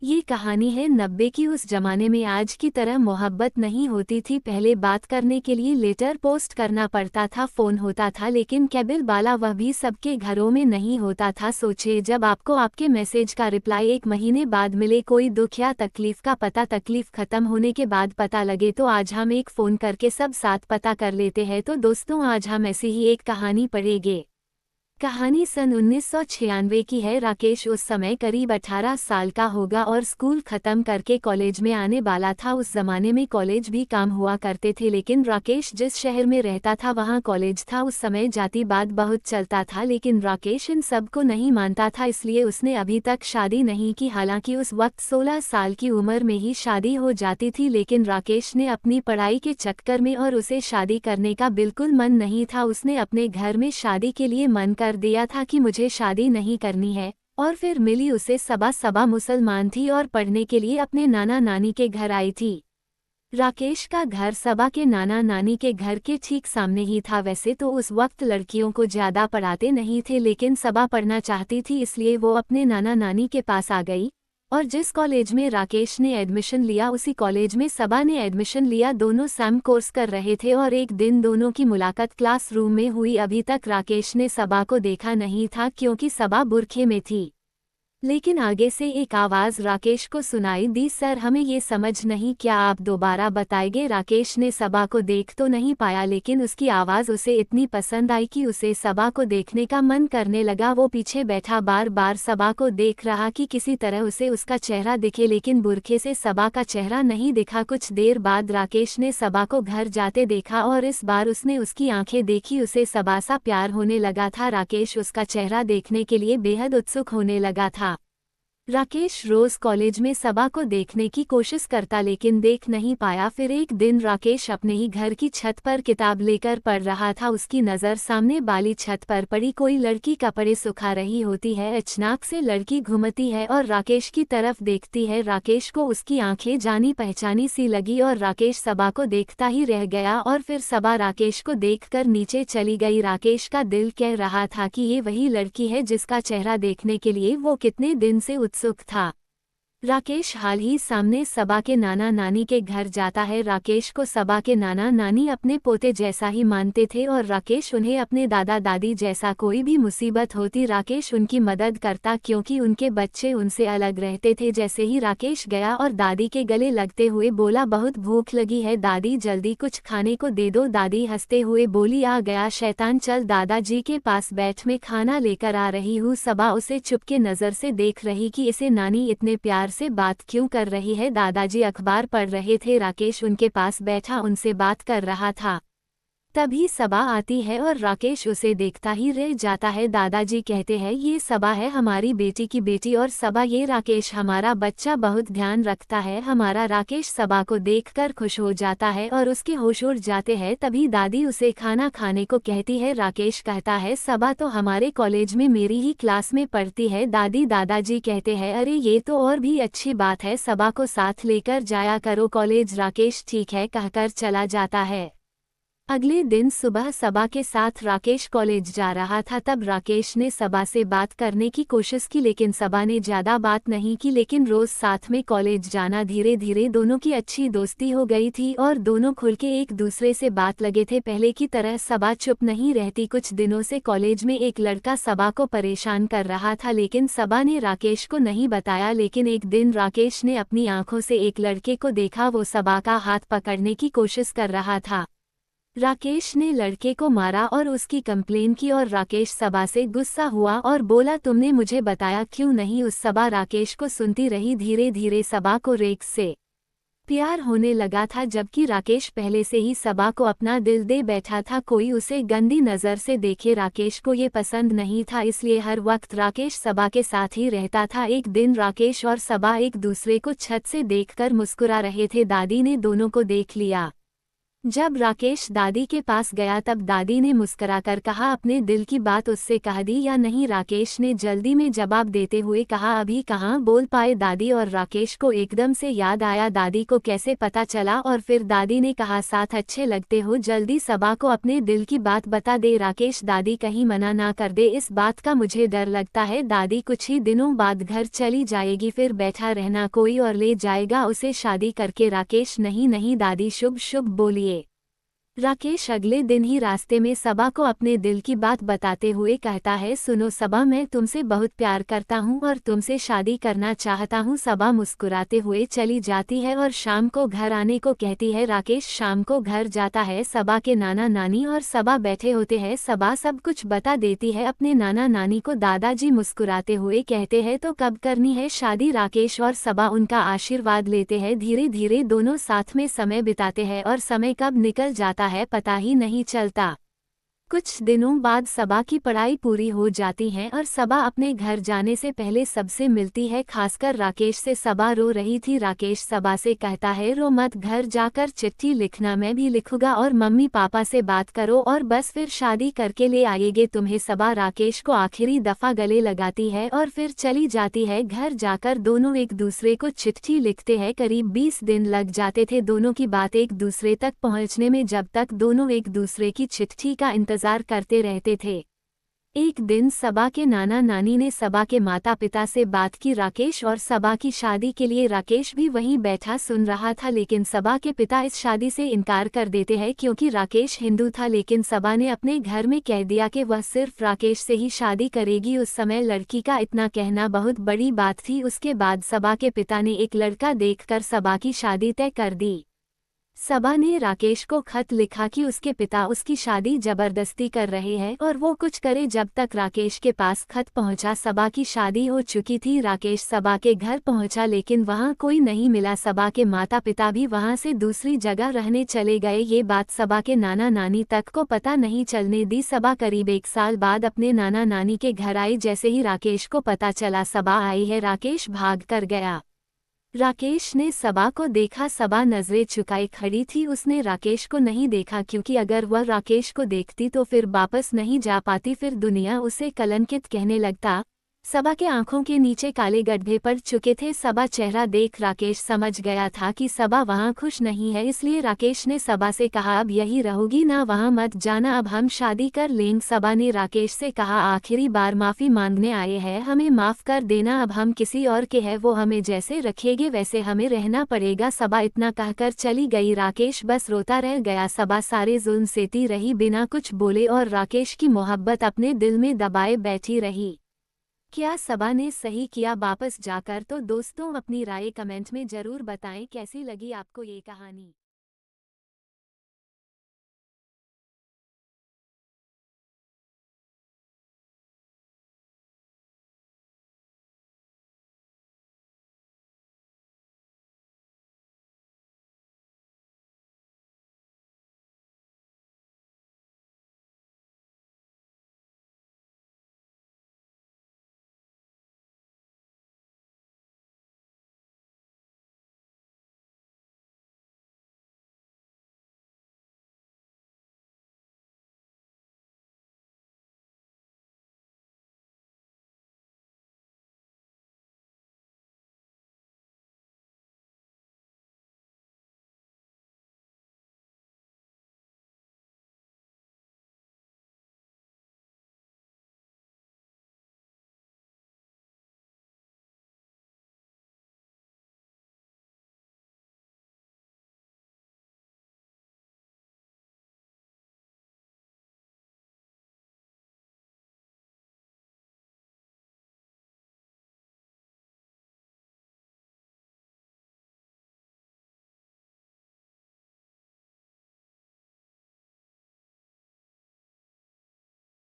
ये कहानी है 90 की। उस जमाने में आज की तरह मोहब्बत नहीं होती थी। पहले बात करने के लिए लेटर पोस्ट करना पड़ता था, फोन होता था लेकिन केबल वाला वह भी सबके घरों में नहीं होता था। सोचिए, जब आपको आपके मैसेज का रिप्लाई 1 महीने बाद मिले, कोई दुख या तकलीफ का पता तकलीफ खत्म होने के बाद पता लगे, तो आज हम एक फ़ोन करके सब साथ पता कर लेते हैं। तो दोस्तों, आज हम ऐसी ही एक कहानी पढ़ेंगे। कहानी सन 1996 की है। राकेश उस समय करीब 18 साल का होगा और स्कूल खत्म करके कॉलेज में आने वाला था। उस जमाने में कॉलेज भी काम हुआ करते थे, लेकिन राकेश जिस शहर में रहता था वहाँ कॉलेज था। उस समय जातिवाद बहुत चलता था, लेकिन राकेश इन सब को नहीं मानता था, इसलिए उसने अभी तक शादी नहीं की। हालांकि उस वक्त 16 साल की उम्र में ही शादी हो जाती थी, लेकिन राकेश ने अपनी पढ़ाई के चक्कर में और उसे शादी करने का बिल्कुल मन नहीं था। उसने अपने घर में शादी के लिए मन कर दिया था कि मुझे शादी नहीं करनी है। और फिर मिली उसे सबा मुसलमान थी और पढ़ने के लिए अपने नाना नानी के घर आई थी। राकेश का घर सबा के नाना नानी के घर के ठीक सामने ही था। वैसे तो उस वक्त लड़कियों को ज्यादा पढ़ाते नहीं थे, लेकिन सबा पढ़ना चाहती थी, इसलिए वो अपने नाना नानी के पास आ गई। और जिस कॉलेज में राकेश ने एडमिशन लिया, उसी कॉलेज में सबा ने एडमिशन लिया। दोनों सेम कोर्स कर रहे थे और एक दिन दोनों की मुलाकात क्लासरूम में हुई। अभी तक राकेश ने सबा को देखा नहीं था, क्योंकि सबा बुरखे में थी। लेकिन आगे से एक आवाज़ राकेश को सुनाई दी, सर हमें ये समझ नहीं, क्या आप दोबारा बताएंगे? राकेश ने सबा को देख तो नहीं पाया, लेकिन उसकी आवाज़ उसे इतनी पसंद आई कि उसे सबा को देखने का मन करने लगा। वो पीछे बैठा बार बार सबा को देख रहा कि किसी तरह उसे उसका चेहरा दिखे, लेकिन बुरखे से सबा का चेहरा नहीं दिखा। कुछ देर बाद राकेश ने सबा को घर जाते देखा और इस बार उसने उसकी आंखें देखी। उसे सबा सा प्यार होने लगा था। राकेश उसका चेहरा देखने के लिए बेहद उत्सुक होने लगा था। राकेश रोज कॉलेज में सबा को देखने की कोशिश करता, लेकिन देख नहीं पाया। फिर एक दिन राकेश अपने ही घर की छत पर किताब लेकर पढ़ रहा था। उसकी नज़र सामने वाली छत पर पड़ी। कोई लड़की कपड़े सुखा रही होती है। अचानक से लड़की घूमती है और राकेश की तरफ देखती है। राकेश को उसकी आंखें जानी पहचानी सी लगी और राकेश सबा को देखता ही रह गया। और फिर सबा राकेश को देखकर नीचे चली गई। राकेश का दिल कह रहा था कि ये वही लड़की है जिसका चेहरा देखने के लिए वो कितने दिन से उत्सुक था। राकेश हाल ही सामने सबा के नाना नानी के घर जाता है। राकेश को सबा के नाना नानी अपने पोते जैसा ही मानते थे और राकेश उन्हें अपने दादा दादी जैसा। कोई भी मुसीबत होती राकेश उनकी मदद करता, क्योंकि उनके बच्चे उनसे अलग रहते थे। जैसे ही राकेश गया और दादी के गले लगते हुए बोला, बहुत भूख लगी है दादी, जल्दी कुछ खाने को दे दो। दादी हंसते हुए बोली, आ गया शैतान, चल दादाजी के पास बैठ, मैं खाना लेकर आ रही हूँ। सबा उसे चुपके नज़र से देख रही कि इसे नानी इतने प्यार से बात क्यों कर रही है। दादाजी अखबार पढ़ रहे थे। राकेश उनके पास बैठा उनसे बात कर रहा था। तभी सबा आती है और राकेश उसे देखता ही रह जाता है। दादाजी कहते हैं, ये सबा है, हमारी बेटी की बेटी। और सबा, ये राकेश हमारा बच्चा बहुत ध्यान रखता है हमारा। राकेश सबा को देखकर खुश हो जाता है और उसके होश उड़ जाते हैं। तभी दादी उसे खाना खाने को कहती है। राकेश कहता है, सबा तो हमारे कॉलेज में मेरी ही क्लास में पढ़ती है दादी। दादाजी कहते हैं, अरे ये तो और भी अच्छी बात है, सबा को साथ लेकर जाया करो कॉलेज। राकेश ठीक है कहकर चला जाता है। अगले दिन सुबह सबा के साथ राकेश कॉलेज जा रहा था। तब राकेश ने सबा से बात करने की कोशिश की, लेकिन सबा ने ज़्यादा बात नहीं की। लेकिन रोज़ साथ में कॉलेज जाना, धीरे धीरे दोनों की अच्छी दोस्ती हो गई थी और दोनों खुल के एक दूसरे से बात लगे थे। पहले की तरह सबा चुप नहीं रहती। कुछ दिनों से कॉलेज में एक लड़का सबा को परेशान कर रहा था, लेकिन सबा ने राकेश को नहीं बताया। लेकिन एक दिन राकेश ने अपनी आंखों से एक लड़के को देखा, वो सबा का हाथ पकड़ने की कोशिश कर रहा था। राकेश ने लड़के को मारा और उसकी कंप्लेन की और राकेश सबा से गुस्सा हुआ और बोला, तुमने मुझे बताया क्यों नहीं? उस सबा राकेश को सुनती रही। धीरे धीरे सबा को रेक से प्यार होने लगा था, जबकि राकेश पहले से ही सबा को अपना दिल दे बैठा था। कोई उसे गंदी नज़र से देखे राकेश को ये पसंद नहीं था, इसलिए हर वक्त राकेश सबा के साथ ही रहता था। एक दिन राकेश और सबा एक दूसरे को छत से देखकर मुस्कुरा रहे थे। दादी ने दोनों को देख लिया। जब राकेश दादी के पास गया तब दादी ने मुस्कुराकर कहा अपने दिल की बात उससे कह दी या नहीं। राकेश ने जल्दी में जवाब देते हुए कहा अभी कहाँ बोल पाए दादी, और राकेश को एकदम से याद आया दादी को कैसे पता चला, और फिर दादी ने कहा साथ अच्छे लगते हो, जल्दी सबा को अपने दिल की बात बता दे राकेश, दादी कहीं मना ना कर दे, इस बात का मुझे डर लगता है दादी कुछ ही दिनों बाद घर चली जाएगी, फिर बैठा रहना कोई और ले जाएगा उसे शादी करके। राकेश नहीं नहीं दादी शुभ शुभ बोलिए। राकेश अगले दिन ही रास्ते में सबा को अपने दिल की बात बताते हुए कहता है सुनो सबा, मैं तुमसे बहुत प्यार करता हूँ और तुमसे शादी करना चाहता हूँ। सबा मुस्कुराते हुए चली जाती है और शाम को घर आने को कहती है। राकेश शाम को घर जाता है, सबा के नाना नानी और सबा बैठे होते हैं। सबा सब कुछ बता देती है अपने नाना नानी को। दादाजी मुस्कुराते हुए कहते हैं तो कब करनी है शादी। राकेश और सबा उनका आशीर्वाद लेते हैं। धीरे धीरे दोनों साथ में समय बिताते हैं और समय कब निकल जाता है पता ही नहीं चलता। कुछ दिनों बाद सबा की पढ़ाई पूरी हो जाती है और सबा अपने घर जाने से पहले सबसे मिलती है, खासकर राकेश से। सबा रो रही थी। राकेश सबा से कहता है रो मत, घर जाकर चिट्ठी लिखना, मैं भी लिखूंगा और मम्मी पापा से बात करो और बस फिर शादी करके ले आएंगे तुम्हें। सबा राकेश को आखिरी दफा गले लगाती है और फिर चली जाती है। घर जाकर दोनों एक दूसरे को चिट्ठी लिखते हैं। करीब 20 दिन लग जाते थे दोनों की बात एक दूसरे तक पहुंचने में, जब तक दोनों एक दूसरे की चिट्ठी का इंतजार करते रहते थे। एक दिन सबा के नाना नानी ने सबा के माता पिता से बात की राकेश और सबा की शादी के लिए। राकेश भी वहीं बैठा सुन रहा था, लेकिन सबा के पिता इस शादी से इनकार कर देते हैं क्योंकि राकेश हिंदू था। लेकिन सबा ने अपने घर में कह दिया कि वह सिर्फ राकेश से ही शादी करेगी। उस समय लड़की का इतना कहना बहुत बड़ी बात थी। उसके बाद सबा के पिता ने एक लड़का देखकर सबा की शादी तय कर दी। सबा ने राकेश को खत लिखा कि उसके पिता उसकी शादी जबरदस्ती कर रहे हैं और वो कुछ करे। जब तक राकेश के पास खत पहुंचा सबा की शादी हो चुकी थी। राकेश सबा के घर पहुंचा लेकिन वहां कोई नहीं मिला। सबा के माता पिता भी वहां से दूसरी जगह रहने चले गए। ये बात सबा के नाना नानी तक को पता नहीं चलने दी। सबा करीब 1 साल बाद अपने नाना नानी के घर आई। जैसे ही राकेश को पता चला सबा आई है, राकेश भाग कर गया। राकेश ने सबा को देखा, सबा नजरें झुकाए खड़ी थी। उसने राकेश को नहीं देखा क्योंकि अगर वह राकेश को देखती तो फिर वापस नहीं जा पाती, फिर दुनिया उसे कलंकित कहने लगता। सबा के आंखों के नीचे काले गड्ढे पड़ चुके थे। सबा चेहरा देख राकेश समझ गया था कि सबा वहां खुश नहीं है, इसलिए राकेश ने सबा से कहा अब यही रहोगी ना, वहां मत जाना, अब हम शादी कर लेंगे। सबा ने राकेश से कहा आखिरी बार माफी मांगने आए हैं, हमें माफ कर देना, अब हम किसी और के हैं, वो हमें जैसे रखेंगे वैसे हमें रहना पड़ेगा। सबा इतना कहकर चली गई। राकेश बस रोता रह गया। सबा सारे जुल्म सहती रही बिना कुछ बोले और राकेश की मोहब्बत अपने दिल में दबाए बैठी रही। क्या सबा ने सही किया वापस जाकर? तो दोस्तों अपनी राय कमेंट में जरूर बताएं। कैसी लगी आपको ये कहानी।